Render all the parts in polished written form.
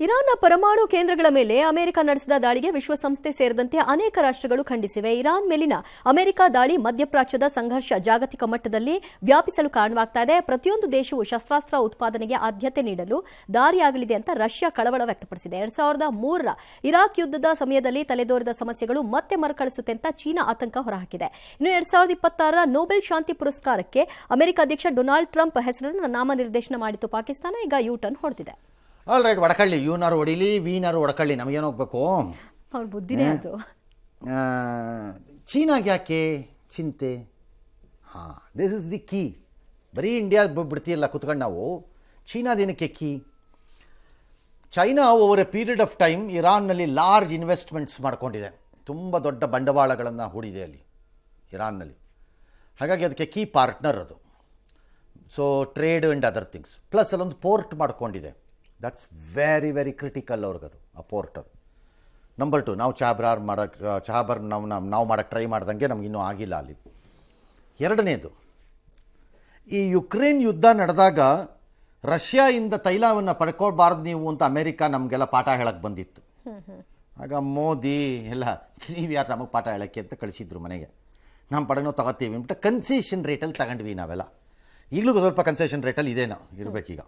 ಇರಾನ್ನ ಪರಮಾಣು ಕೇಂದ್ರಗಳ ಮೇಲೆ ಅಮೆರಿಕ ನಡೆಸಿದ ದಾಳಿಗೆ ವಿಶ್ವಸಂಸ್ಥೆ ಸೇರಿದಂತೆ ಅನೇಕ ರಾಷ್ಟ್ರಗಳು ಖಂಡಿಸಿವೆ. ಇರಾನ್ ಮೇಲಿನ ಅಮೆರಿಕ ದಾಳಿ ಮಧ್ಯಪ್ರಾಚ್ಯದ ಸಂಘರ್ಷ ಜಾಗತಿಕ ಮಟ್ಟದಲ್ಲಿ ವ್ಯಾಪಿಸಲು ಕಾರಣವಾಗ್ತಾ ಇದೆ. ಪ್ರತಿಯೊಂದು ದೇಶವು ಶಸ್ತ್ರಾಸ್ತ್ರ ಉತ್ಪಾದನೆಗೆ ಆದ್ಯತೆ ನೀಡಲು ದಾರಿಯಾಗಲಿದೆ ಅಂತ ರಷ್ಯಾ ಕಳವಳ ವ್ಯಕ್ತಪಡಿಸಿದೆ. 2003ರ ಇರಾಕ್ ಯುದ್ಧದ ಸಮಯದಲ್ಲಿ ತಲೆದೋರಿದ ಸಮಸ್ಯೆಗಳು ಮತ್ತೆ ಮರುಕಳಿಸುತ್ತೆ ಅಂತ ಚೀನಾ ಆತಂಕ ಹೊರಹಾಕಿದೆ. ಇನ್ನು 2026ರ ನೊಬೆಲ್ ಶಾಂತಿ ಪುರಸ್ಕಾರಕ್ಕೆ ಅಮೆರಿಕ ಅಧ್ಯಕ್ಷ ಡೊನಾಲ್ಡ್ ಟ್ರಂಪ್ ಹೆಸರನ್ನು ನಾಮನಿರ್ದೇಶನ ಮಾಡಿತ್ತು ಪಾಕಿಸ್ತಾನ. ಈಗ ಯೂ-ಟರ್ನ್ ಹೊಡೆದಿದೆ. ಆಲ್ ರೈಟ್, ಒಡಕಳ್ಳಿ ಯೂನಾರು ಹೊಡಿಲಿ ವೀನಾರು ಒಡಕಳ್ಳಿ, ನಮಗೇನು ಹೋಗ್ಬೇಕು? ಅವ್ರ ಬುದ್ಧಿನೇ ಅದು. ಚೀನಾಗೆ ಯಾಕೆ ಚಿಂತೆ? This is the key. ಬರೀ ಇಂಡಿಯಾ ಬಿಡ್ತೀರಲ್ಲ ಕುತ್ಕೊಂಡು ನಾವು. ಚೀನಾದೇನಕ್ಕೆ key? China over a period of time ಇರಾನ್ನಲ್ಲಿ ಲಾರ್ಜ್ ಇನ್ವೆಸ್ಟ್ಮೆಂಟ್ಸ್ ಮಾಡ್ಕೊಂಡಿದೆ. ತುಂಬ ದೊಡ್ಡ ಬಂಡವಾಳಗಳನ್ನು ಹೂಡಿದೆ ಅಲ್ಲಿ ಇರಾನ್ನಲ್ಲಿ. ಹಾಗಾಗಿ ಅದಕ್ಕೆ ಕೀ ಪಾರ್ಟ್ನರ್ ಅದು. So trade and other things. Plus ಅಲ್ಲೊಂದು ಪೋರ್ಟ್ ಮಾಡ್ಕೊಂಡಿದೆ. ದಟ್ಸ್ ವೆರಿ ವೆರಿ ಕ್ರಿಟಿಕಲ್ ಅವ್ರಿಗದು, ಆ ಪೋರ್ಟ್ ಅದು. ನಂಬರ್ 2, ನಾವು ಚಹಾಬರ್ ನಾವು ಮಾಡೋಕ್ಕೆ ಟ್ರೈ ಮಾಡ್ದಂಗೆ ನಮಗಿನ್ನೂ ಆಗಿಲ್ಲ ಅಲ್ಲಿ. ಎರಡನೇದು, ಈ ಯುಕ್ರೇನ್ ಯುದ್ಧ ನಡೆದಾಗ ರಷ್ಯಾಯಿಂದ ತೈಲವನ್ನು ಪಡ್ಕೊಳ್ಬಾರ್ದು ನೀವು ಅಂತ ಅಮೆರಿಕ ನಮಗೆಲ್ಲ ಪಾಠ ಹೇಳಕ್ಕೆ ಬಂದಿತ್ತು. ಆಗ ಮೋದಿ ಎಲ್ಲ ನೀವು ಯಾರು ನಮಗೆ ಪಾಠ ಹೇಳೋಕ್ಕೆ ಅಂತ ಕಳಿಸಿದ್ರು ಮನೆಗೆ. ನಮ್ಮ ಪಡೆನೋ ತಗೋತೀವಿ ಅಂತ ಕನ್ಸೆಷನ್ ರೇಟಲ್ಲಿ ತಗೊಂಡ್ವಿ ನಾವೆಲ್ಲ. ಈಗಲೂ ಸ್ವಲ್ಪ ಕನ್ಸೆಷನ್ ರೇಟಲ್ಲಿ ಇದೆ ನಾವು ಇರಬೇಕೀಗ.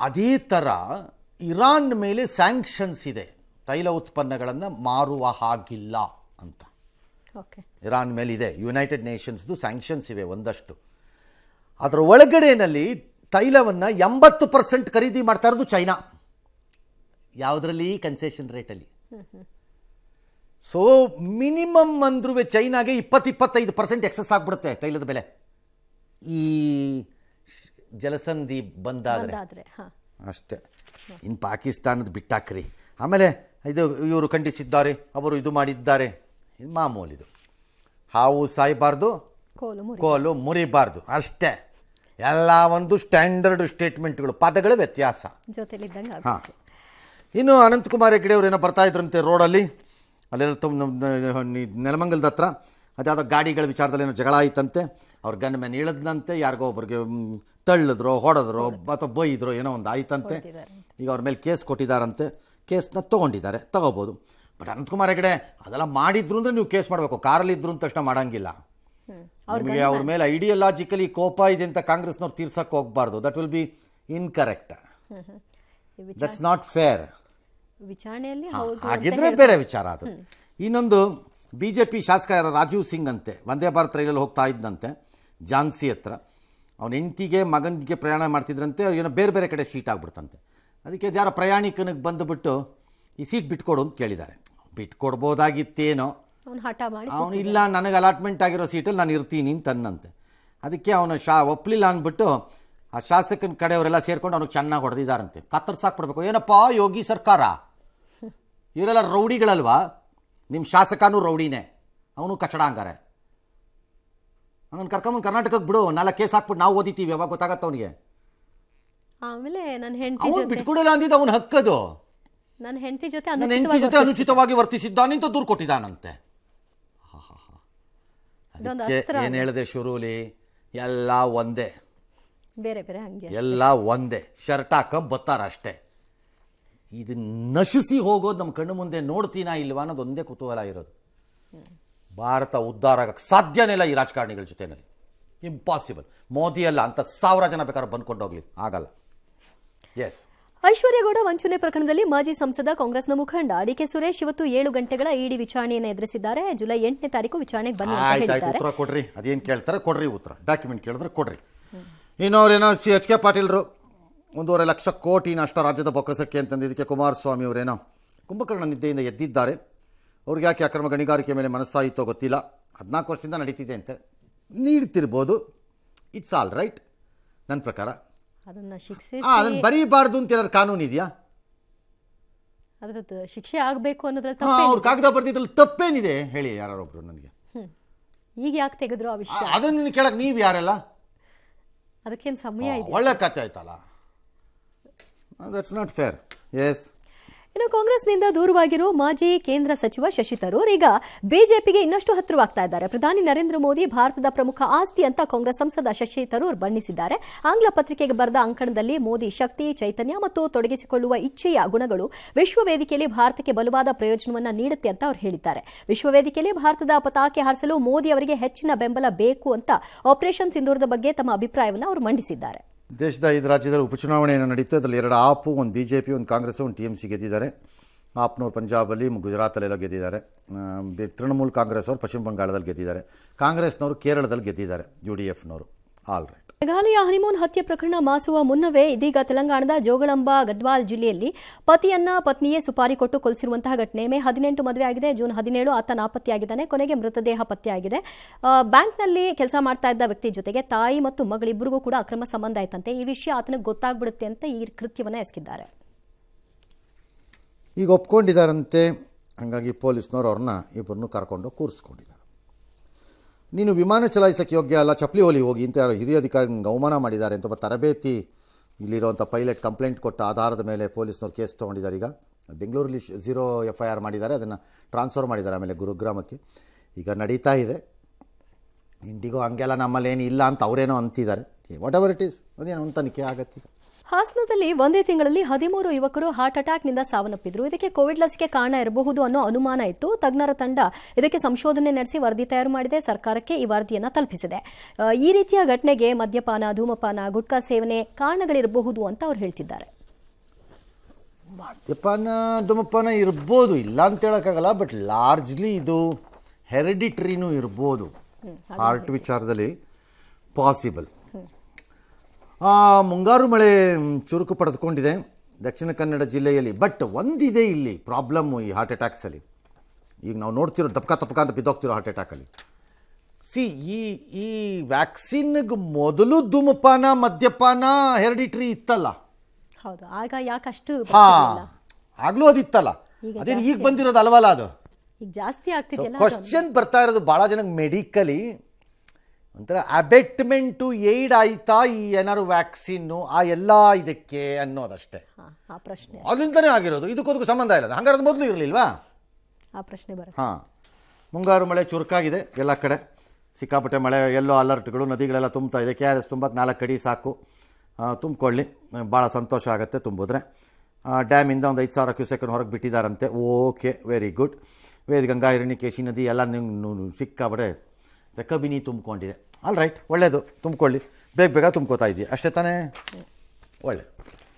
ಅದೇ ಥರ ಇರಾನ್ ಮೇಲೆ ಸ್ಯಾಂಕ್ಷನ್ಸ್ ಇದೆ, ತೈಲ ಉತ್ಪನ್ನಗಳನ್ನು ಮಾರುವ ಹಾಗಿಲ್ಲ ಅಂತ. ಇರಾನ್ ಮೇಲೆ ಇದೆ, ಯುನೈಟೆಡ್ ನೇಷನ್ಸ್ದು ಸ್ಯಾಂಕ್ಷನ್ಸ್ ಇವೆ ಒಂದಷ್ಟು. ಅದರ ಒಳಗಡೆಯಲ್ಲಿ ತೈಲವನ್ನು 80% ಖರೀದಿ ಮಾಡ್ತಾ ಇರೋದು ಚೈನಾ. ಯಾವುದರಲ್ಲಿ? ಕನ್ಸೆಷನ್ ರೇಟಲ್ಲಿ. ಸೊ ಮಿನಿಮಮ್ ಅಂದ್ರೂ ಚೈನಾಗೆ 20-25% ಎಕ್ಸಸ್ ಆಗಿಬಿಡುತ್ತೆ ತೈಲದ ಬೆಲೆ ಈ ಜಲಸಂಧಿ ಬಂದಾದರೆ ಅಷ್ಟೇ. ಇನ್ನು ಪಾಕಿಸ್ತಾನದ ಬಿಟ್ಟಾಕ್ರಿ. ಆಮೇಲೆ ಇದು ಇವರು ಖಂಡಿಸಿದ್ದಾರೆ, ಅವರು ಇದು ಮಾಡಿದ್ದಾರೆ, ಇದು ಮಾಮೂಲಿದು. ಹಾವು ಸಾಯಬಾರ್ದು, ಕೋಲು ಮುರಿಬಾರ್ದು ಅಷ್ಟೇ. ಎಲ್ಲ ಒಂದು ಸ್ಟ್ಯಾಂಡರ್ಡ್ ಸ್ಟೇಟ್ಮೆಂಟ್ಗಳು, ಪದಗಳ ವ್ಯತ್ಯಾಸ. ಹಾಂ. ಇನ್ನು ಅನಂತಕುಮಾರ್ ಹೆಗಡೆ ಅವರೇನೋ ಬರ್ತಾ ಇದ್ರಂತೆ ರೋಡಲ್ಲಿ, ಅಲ್ಲೆಲ್ಲ ನೆಲಮಂಗಲದ ಹತ್ರ. ಅದ್ಯಾವುದೋ ಗಾಡಿಗಳ ವಿಚಾರದಲ್ಲಿ ಏನೋ ಜಗಳ ಆಯ್ತಂತೆ. ಅವ್ರ ಗಂಡ ಮೇಲೆ ಇಳಿದ್ನಂತೆ, ಯಾರಿಗೋ ಒಬ್ರಿಗೆ ತಳ್ಳಿದ್ರು, ಹೊಡೆದ್ರು ಅಥವಾ ಬೈದ್ರು, ಏನೋ ಒಂದು ಆಯ್ತಂತೆ. ಈಗ ಅವ್ರ ಮೇಲೆ ಕೇಸ್ ಕೊಟ್ಟಿದ್ದಾರಂತೆ. ಕೇಸ್ನ ತೊಗೊಂಡಿದ್ದಾರೆ, ತಗೋಬೋದು. ಬಟ್ ಅನಂತಕುಮಾರ್ ಹೆಗಡೆ ಅದೆಲ್ಲ ಮಾಡಿದ್ರು ಅಂದರೆ ನೀವು ಕೇಸ್ ಮಾಡಬೇಕು. ಕಾರಲ್ಲಿ ಇದ್ರು ಅಂತ ತಕ್ಷಣ ಮಾಡೋಂಗಿಲ್ಲ. ನಿಮಗೆ ಅವ್ರ ಮೇಲೆ ಐಡಿಯಾಲಜಿಕಲಿ ಕೋಪ ಇದೆ ಅಂತ ಕಾಂಗ್ರೆಸ್ನವ್ರು ತೀರ್ಸಕ್ಕೆ ಹೋಗಬಾರ್ದು. That will be incorrect. That's not fair. ಹಾಗಿದ್ರೆ ಬೇರೆ ವಿಚಾರ ಅದು. ಇನ್ನೊಂದು, BJP ಶಾಸಕ ರಾಜೀವ್ ಸಿಂಗ್ ಅಂತೆ, ವಂದೇ ಭಾರತ್ ರೈಲಲ್ಲಿ ಹೋಗ್ತಾ ಇದ್ದಂತೆ ಝಾನ್ಸಿ ಹತ್ರ. ಅವನ ಹೆಂಡತಿಗೆ ಮಗನಿಗೆ ಪ್ರಯಾಣ ಮಾಡ್ತಿದ್ರಂತೆ. ಏನೋ ಬೇರೆ ಬೇರೆ ಕಡೆ ಸೀಟ್ ಆಗ್ಬಿಡ್ತಂತೆ. ಅದಕ್ಕೆ ಯಾರೋ ಪ್ರಯಾಣಿಕನಿಗೆ ಬಂದುಬಿಟ್ಟು ಈ ಸೀಟ್ ಬಿಟ್ಕೊಡು ಅಂತ ಕೇಳಿದ್ದಾರೆ. ಬಿಟ್ಕೊಡ್ಬೋದಾಗಿತ್ತೇನೋ. ಅವನು ಇಲ್ಲ, ನನಗೆ ಅಲಾಟ್ಮೆಂಟ್ ಆಗಿರೋ ಸೀಟಲ್ಲಿ ನಾನು ಇರ್ತೀನಿ ಅಂತ ಅನ್ನಂತೆ. ಅದಕ್ಕೆ ಅವನು ಒಪ್ಪಲಿಲ್ಲ ಅಂದ್ಬಿಟ್ಟು ಆ ಶಾಸಕನ ಕಡೆಯವರೆಲ್ಲ ಸೇರ್ಕೊಂಡು ಅವ್ನಿಗೆ ಚೆನ್ನಾಗಿ ಹೊಡೆದಿದ್ದಾರಂತೆ. ಕತ್ತರಿಸಾಕ್ಬಿಡ್ಬೇಕು. ಏನಪ್ಪ ಯೋಗಿ ಸರ್ಕಾರ, ಇವರೆಲ್ಲ ರೌಡಿಗಳಲ್ವಾ? ನಿಮ್ಮ ಶಾಸಕನೂ ರೌಡಿನೇ, ಅವನು ಕಚಡ ಹಂಗಾರೆ. ಅವನು ಕರ್ಕೊಂಬಂದು ಕರ್ನಾಟಕಕ್ಕೆ ಬಿಡು, 4 ಕೇಸ್ ಹಾಕ್ಬಿಟ್ಟು ನಾವು ಓದಿತೀವಿ, ಯಾವಾಗ ಗೊತ್ತಾಗತ್ತ ಅವನಿಗೆ. ಆಮೇಲೆ ನನ್ನ ಹೆಂಡತಿ ಅವನು ಬಿಟ್ಕೊಡಲ್ಲ ಅಂದಿದ್ದು ಅವನು ಹಕ್ಕದು. ನನ್ನ ಹೆಂಡತಿ ಜೊತೆ ಅನುಚಿತವಾಗಿ ವರ್ತಿಸಿದ್ದಾನೆ ಅಂತ ದೂರು ಕೊಟ್ಟಿದ್ದಾನಂತೆ. ಏನು ಹೇಳಿದೆ ಶುರುಲಿ? ಎಲ್ಲ ಒಂದೇ, ಬೇರೆ ಬೇರೆ ಹಂಗೆ ಎಲ್ಲ ಒಂದೇ. ಶರ್ಟ್ ಹಾಕೊಂಡ್ ಬತ್ತಾರ ಅಷ್ಟೇ. ಇದು ನಶಿಸಿ ಹೋಗೋದು ನಮ್ಮ ಕಣ್ಣು ಮುಂದೆ ನೋಡ್ತೀನಾ ಇಲ್ವಾ ಅನ್ನೋದು ಒಂದೇ ಕುತೂಹಲ ಇರೋದು. ಭಾರತ ಉದ್ಧಾರ ಆಗಕ್ಕೆ ಸಾಧ್ಯನೇ ಇಲ್ಲ ಈ ರಾಜಕಾರಣಿಗಳ ಜೊತೆನಲ್ಲಿ. ಇಂಪಾಸಿಬಲ್. ಮೋದಿ ಅಲ್ಲ, ಅಂತ 1000 ಜನ ಬೇಕಾದ್ರೆ ಬಂದ್ಕೊಂಡು ಹೋಗ್ಲಿ, ಆಗಲ್ಲ. ಎಸ್. ಐಶ್ವರ್ಯಗೌಡ ವಂಚನೆ ಪ್ರಕರಣದಲ್ಲಿ ಮಾಜಿ ಸಂಸದ ಕಾಂಗ್ರೆಸ್ನ ಮುಖಂಡ ಡಿ.ಕೆ. ಸುರೇಶ್ ಇವತ್ತು 7 ಗಂಟೆಗಳ ಇಡಿ ವಿಚಾರಣೆಯನ್ನು ಎದುರಿಸಿದ್ದಾರೆ. ಜುಲೈ 8ನೇ ತಾರೀಕು ವಿಚಾರಣೆಗೆ ಬನ್ನಿ ಅಂತ ಹೇಳಿದ್ದಾರೆ. ಉತ್ತರ ಕೊಡ್ರಿ, ಅದೇನು ಕೇಳ್ತಾರೆ ಕೊಡ್ರಿ ಉತ್ತರ. ಡಾಕ್ಯುಮೆಂಟ್ ಕೇಳಿದ್ರೆ ಕೊಡ್ರಿ. ಇನ್ನು ಅವ್ರೇನೋ ಎಚ್ ಕೆ ಪಾಟೀಲ್ರು 1.5 ಲಕ್ಷ ಕೋಟಿ ನಷ್ಟ ರಾಜ್ಯದ ಬೊಕ್ಕಸಕ್ಕೆ ಅಂತಂದಿದ್ದಕ್ಕೆ ಕುಮಾರಸ್ವಾಮಿ ಅವರೇನೋ ಕುಂಭಕರ್ಣ ನಿದ್ದೆಯಿಂದ ಎದ್ದಿದ್ದಾರೆ. ಅವ್ರಿಗೆ ಯಾಕೆ ಅಕ್ರಮ ಗಣಿಗಾರಿಕೆ ಮೇಲೆ ಮನಸ್ಸಾಯಿತೋ ಗೊತ್ತಿಲ್ಲ. 14 ವರ್ಷದಿಂದ ನಡೀತಿದೆ ಅಂತ ನೀಡ್ತಿರ್ಬೋದು. It's all right. ನನ್ನ ಪ್ರಕಾರ ಅದನ್ನು ಬರೀಬಾರ್ದು ಅಂತ ಏನಾದ್ರು ಕಾನೂನು ಇದೆಯಾ? ಅದ್ರದ್ದು ಶಿಕ್ಷೆ ಆಗಬೇಕು ಅನ್ನೋದ್ರಲ್ಲಿ ಅವ್ರು ಕಾಗದ ಬರ್ದಿದ್ರಲ್ಲಿ ತಪ್ಪೇನಿದೆ ಹೇಳಿ ಯಾರೊಬ್ರು ನನಗೆ. ಈಗ ಯಾಕೆ ತೆಗೆದ್ರು ಆ ವಿಷಯ? ಅದನ್ನು ಕೇಳಕ್ಕೆ ನೀವು ಯಾರೆಲ್ಲ? ಅದಕ್ಕೇನು ಸಮಯ ಇದೆ? ಒಳ್ಳೆ ಕಥೆ ಆಯ್ತಲ್ಲ. That's not fair. ಎಸ್. ಇನ್ನು ಇನ್ನು ಕಾಂಗ್ರೆಸ್ನಿಂದ ದೂರವಾಗಿರೋ ಮಾಜಿ ಕೇಂದ್ರ ಸಚಿವ ಶಶಿ ತರೂರ್ ಈಗ ಬಿಜೆಪಿಗೆ ಇನ್ನಷ್ಟು ಹತ್ತಿರವಾಗ್ತಾ ಇದ್ದಾರೆ. ಪ್ರಧಾನಿ ನರೇಂದ್ರ ಮೋದಿ ಭಾರತದ ಪ್ರಮುಖ ಆಸ್ತಿ ಅಂತ ಕಾಂಗ್ರೆಸ್ ಸಂಸದ ಶಶಿ ತರೂರ್ ಬಣ್ಣಿಸಿದ್ದಾರೆ. ಆಂಗ್ಲ ಪತ್ರಿಕೆಗೆ ಬರೆದ ಅಂಕಣದಲ್ಲಿ ಮೋದಿ ಶಕ್ತಿ, ಚೈತನ್ಯ ಮತ್ತು ತೊಡಗಿಸಿಕೊಳ್ಳುವ ಇಚ್ಛೆಯ ಗುಣಗಳು ವಿಶ್ವ ವೇದಿಕೆಯಲ್ಲಿ ಭಾರತಕ್ಕೆ ಬಲವಾದ ಪ್ರಯೋಜನವನ್ನ ನೀಡುತ್ತೆ ಅಂತ ಅವರು ಹೇಳಿದ್ದಾರೆ. ವಿಶ್ವ ವೇದಿಕೆಯಲ್ಲಿ ಭಾರತದ ಪತಾಕೆ ಹಾರಿಸಲು ಮೋದಿ ಅವರಿಗೆ ಹೆಚ್ಚಿನ ಬೆಂಬಲ ಬೇಕು ಅಂತ ಆಪರೇಷನ್ ಸಿಂಧೂರದ ಬಗ್ಗೆ ತಮ್ಮ ಅಭಿಪ್ರಾಯವನ್ನು ಅವರು ಮಂಡಿಸಿದ್ದಾರೆ. ದೇಶದ 5 ರಾಜ್ಯದಲ್ಲಿ ಉಪಚುನಾವಣೆಯನ್ನು ನಡೀತು. ಅದರಲ್ಲಿ 2 ಆಪು, 1 BJP, 1 ಕಾಂಗ್ರೆಸ್, 1 TMC ಗೆದ್ದಿದ್ದಾರೆ. ಆಪ್ನವ್ರು ಪಂಜಾಬಲ್ಲಿ, ಗುಜರಾತಲ್ಲೆಲ್ಲ ಗೆದ್ದಿದ್ದಾರೆ. ತೃಣಮೂಲ್ ಕಾಂಗ್ರೆಸ್ ಅವರು ಪಶ್ಚಿಮ ಬಂಗಾಳದಲ್ಲಿ ಗೆದ್ದಿದ್ದಾರೆ. ಕಾಂಗ್ರೆಸ್ನವರು ಕೇರಳದಲ್ಲಿ ಗೆದ್ದಿದ್ದಾರೆ. UDFನವರು. All right. ಮೇಘಾಲಯ ಹನಿಮೂನ್ ಹತ್ಯೆ ಪ್ರಕರಣ ಮಾಸುವ ಮುನ್ನವೇ ಇದೀಗ ತೆಲಂಗಾಣದ ಜೋಗಳಂಬ ಗಡ್ವಾಲ್ ಜಿಲ್ಲೆಯಲ್ಲಿ ಪತಿಯನ್ನ ಪತ್ನಿಯೇ ಸುಪಾರಿ ಕೊಟ್ಟು ಕೊಲ್ಲಿಸಿರುವಂತಹ ಘಟನೆ. ಮೇ 18 ಮದುವೆ ಆಗಿದೆ. ಜೂನ್ 17 ಆತ ನಾಪತ್ತೆಯಾಗಿದ್ದಾನೆ. ಕೊನೆಗೆ ಮೃತದೇಹ ಪತ್ತೆಯಾಗಿದೆ. ಬ್ಯಾಂಕ್ನಲ್ಲಿ ಕೆಲಸ ಮಾಡ್ತಾ ಇದ್ದ ವ್ಯಕ್ತಿ ಜೊತೆಗೆ ತಾಯಿ ಮತ್ತು ಮಗಳಿಬ್ಬರಿಗೂ ಕೂಡ ಅಕ್ರಮ ಸಂಬಂಧ ಆಯ್ತಂತೆ. ಈ ವಿಷಯ ಆತನಿಗೆ ಗೊತ್ತಾಗ್ಬಿಡುತ್ತೆ ಅಂತ ಈ ಕೃತ್ಯವನ್ನ ಎಸಗಿದ್ದಾರೆ. ಈಗ ಒಪ್ಕೊಂಡಿದ್ದಾರಂತೆ. ಹಾಗಾಗಿ ಪೊಲೀಸ್ನವರು ಅವ್ರನ್ನ ಇಬ್ಬರನ್ನು ಕರ್ಕೊಂಡು ಕೂರಿಸ್ಕೊಂಡಿದ್ದಾರೆ. ನೀನು ವಿಮಾನ ಚಲಾಯಿಸೋಕ್ಕೆ ಯೋಗ್ಯ ಅಲ್ಲ, ಚಪ್ಪಲಿ ಹೋಲಿ ಹೋಗಿ ಅಂತ ಹಿರಿಯ ಅಧಿಕಾರಿಗಳಿಗೆ ಅವಮಾನ ಮಾಡಿದ್ದಾರೆ ಅಂತ ತರಬೇತಿ ಇಲ್ಲಿರುವಂಥ ಪೈಲಟ್ ಕಂಪ್ಲೇಂಟ್ ಕೊಟ್ಟ ಆಧಾರದ ಮೇಲೆ ಪೊಲೀಸ್ನವ್ರು ಕೇಸ್ ತೊಗೊಂಡಿದ್ದಾರೆ. ಈಗ ಬೆಂಗಳೂರಲ್ಲಿ 0 FIR ಮಾಡಿದ್ದಾರೆ. ಅದನ್ನು ಟ್ರಾನ್ಸ್ಫರ್ ಮಾಡಿದ್ದಾರೆ ಆಮೇಲೆ ಗುರುಗ್ರಾಮಕ್ಕೆ. ಈಗ ನಡೀತಾ ಇದೆ. ಇಂಡಿಗೋ ಹಂಗೆಲ್ಲ ನಮ್ಮಲ್ಲಿ ಏನು ಇಲ್ಲ ಅಂತ ಅವರೇನೋ ಅಂತಿದ್ದಾರೆ. ವಾಟ್ ಎವರ್ ಇಟ್ ಈಸ್, ಅದೇನೋ ಒಂದು ತನಿಖೆ ಆಗತ್ತೆ. ಹಾಸನದಲ್ಲಿ ಒಂದೇ ತಿಂಗಳಲ್ಲಿ 13 ಯುವಕರು ಹಾರ್ಟ್ ಅಟ್ಯಾಕ್ನಿಂದ ಸಾವನ್ನಪ್ಪಿದ್ರು. ಇದಕ್ಕೆ ಕೋವಿಡ್ ಲಸಿಕೆ ಕಾರಣ ಇರಬಹುದು ಅನ್ನೋ ಅನುಮಾನ ಇತ್ತು. ತಜ್ಞರ ತಂಡ ಇದಕ್ಕೆ ಸಂಶೋಧನೆ ನಡೆಸಿ ವರದಿ ತಯಾರು ಮಾಡಿದೆ. ಸರ್ಕಾರಕ್ಕೆ ಈ ವರದಿಯನ್ನು ತಲುಪಿಸಿದೆ. ಈ ರೀತಿಯ ಘಟನೆಗೆ ಮದ್ಯಪಾನ, ಧೂಮಪಾನ, ಗುಟ್ಕಾ ಸೇವನೆ ಕಾರಣಗಳಿರಬಹುದು ಅಂತ ಅವ್ರು ಹೇಳ್ತಿದ್ದಾರೆ. ಮದ್ಯಪಾನ, ಧೂಮಪಾನ ಇರ್ಬೋದು, ಇಲ್ಲ ಅಂತ ಹೇಳೋಕ್ಕಾಗಲ್ಲ. ಬಟ್ ಲಾರ್ಜ್ಲಿ ಇದು ಹೆರಿಡಿಟ್ರಿನೂ ಇರ್ಬೋದು. ಹಾರ್ಟ್ ವಿಚಾರದಲ್ಲಿ ಪಾಸಿಬಲ್. ಮುಂಗಾರು ಮಳೆ ಚುರುಕು ಪಡೆದುಕೊಂಡಿದೆ ದಕ್ಷಿಣ ಕನ್ನಡ ಜಿಲ್ಲೆಯಲ್ಲಿ. ಬಟ್ ಒಂದಿದೆ ಇಲ್ಲಿ ಪ್ರಾಬ್ಲಮ್ಮು ಈ ಹಾರ್ಟ್ ಅಟ್ಯಾಕ್ಸಲ್ಲಿ. ಈಗ ನಾವು ನೋಡ್ತಿರೋ ತಪ್ಕ ಅಂತ ಬಿದ್ದೋಗ್ತಿರೋ ಹಾರ್ಟ್ ಅಟ್ಯಾಕಲ್ಲಿ. ಈ ವ್ಯಾಕ್ಸಿನ್ಗೆ ಮೊದಲು ಧೂಮಪಾನ, ಮದ್ಯಪಾನ ಹೆರಿಡಿಟ್ರಿ ಇತ್ತಲ್ಲ. ಹೌದು, ಆಗ ಯಾಕಷ್ಟು ಆಗ್ಲೂ ಅದಿತ್ತಲ್ಲ. ಅದೇನು ಈಗ ಬಂದಿರೋದು ಅಲ್ವಲ್ಲ. ಅದು ಈಗ ಜಾಸ್ತಿ ಆಗ್ತಿದೆಯಲ್ಲ. ಕ್ವಶನ್ ಬರ್ತಾ ಇರೋದು ಭಾಳ ಜನಕ್ಕೆ ಮೆಡಿಕಲಿ ಒಂಥರ ಅಬೆಟ್ಮೆಂಟು ಏಡ್ ಆಯ್ತಾ ಈ ಏನಾದ್ರು ವ್ಯಾಕ್ಸಿನ್ನು ಆ ಎಲ್ಲ ಇದಕ್ಕೆ ಅನ್ನೋದಷ್ಟೇ. ಪ್ರಶ್ನೆ ಅಲ್ಲಿಂದನೇ ಆಗಿರೋದು. ಇದಕ್ಕೂ ಸಂಬಂಧ ಇಲ್ಲ. ಹಂಗಾರೆ ಮೊದಲು ಇರಲಿಲ್ವಾ? ಆ ಪ್ರಶ್ನೆ ಬರುತ್ತೆ. ಮುಂಗಾರು ಮಳೆ ಚುರುಕಾಗಿದೆ ಎಲ್ಲ ಕಡೆ. ಸಿಕ್ಕಾಪಟ್ಟೆ ಮಳೆ, ಎಲ್ಲೋ ಅಲರ್ಟ್ಗಳು, ನದಿಗಳೆಲ್ಲ ತುಂಬ್ತಾ ಇದೆ. KRS ತುಂಬಕ್ಕೆ 4 ಅಡಿ ಸಾಕು. ತುಂಬಿಕೊಳ್ಳಿ, ಭಾಳ ಸಂತೋಷ ಆಗುತ್ತೆ ತುಂಬಿದ್ರೆ. ಡ್ಯಾಮಿಂದ ಒಂದು 5,000 ಕ್ಯೂಸೆಕ್ ಹೊರಗೆ ಬಿಟ್ಟಿದ್ದಾರಂತೆ. Okay, very good. Vedaganga, Hiranyakeshi ನದಿ ಎಲ್ಲ ಸಿಕ್ಕಾಪಟ್ಟೆ ಕಬಿನಿ ತುಂಬಿಕೊಂಡಿದೆ. ಆಲ್ ರೈಟ್, ಒಳ್ಳೆಯದು, ತುಂಬಿಕೊಳ್ಳಿ. ಬೇಗ ತುಂಬ್ಕೋತಾ ಇದೆಯಾ ಅಷ್ಟೇ ತಾನೇ? ಒಳ್ಳೆ.